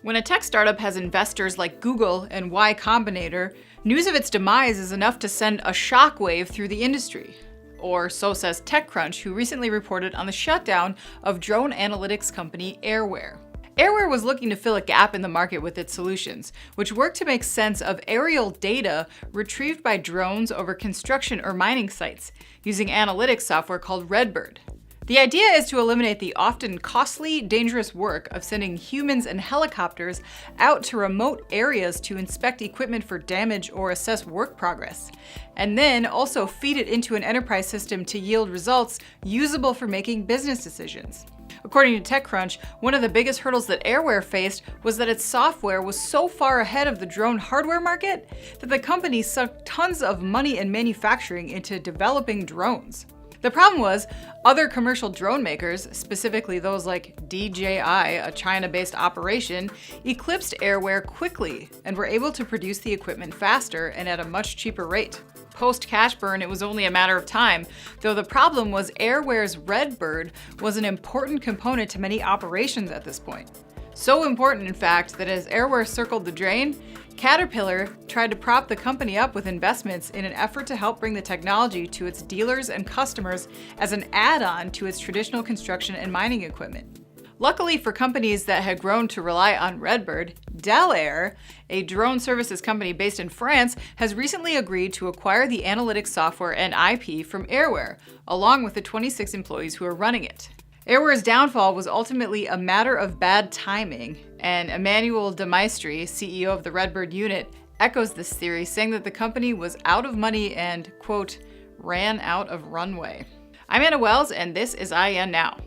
When a tech startup has investors like Google and Y Combinator, news of its demise is enough to send a shockwave through the industry. Or so says TechCrunch, who recently reported on the shutdown of drone analytics company Airware. Airware was looking to fill a gap in the market with its solutions, which work to make sense of aerial data retrieved by drones over construction or mining sites, using analytics software called Redbird. The idea is to eliminate the often costly, dangerous work of sending humans and helicopters out to remote areas to inspect equipment for damage or assess work progress, and then also feed it into an enterprise system to yield results usable for making business decisions. According to TechCrunch, one of the biggest hurdles that Airware faced was that its software was so far ahead of the drone hardware market that the company sucked tons of money and manufacturing into developing drones. The problem was, other commercial drone makers, specifically those like DJI, a China-based operation, eclipsed Airware quickly and were able to produce the equipment faster and at a much cheaper rate. Post-cash burn, it was only a matter of time, though the problem was Airware's Redbird was an important component to many operations at this point. So important, in fact, that as Airware circled the drain, Caterpillar tried to prop the company up with investments in an effort to help bring the technology to its dealers and customers as an add-on to its traditional construction and mining equipment. Luckily for companies that had grown to rely on Redbird, Delair, a drone services company based in France, has recently agreed to acquire the analytics software and IP from Airware, along with the 26 employees who are running it. Airware's downfall was ultimately a matter of bad timing, and Emmanuel de Maistre, CEO of the Redbird unit, echoes this theory, saying that the company was out of money and, quote, ran out of runway. I'm Anna Wells, and this is IEN Now.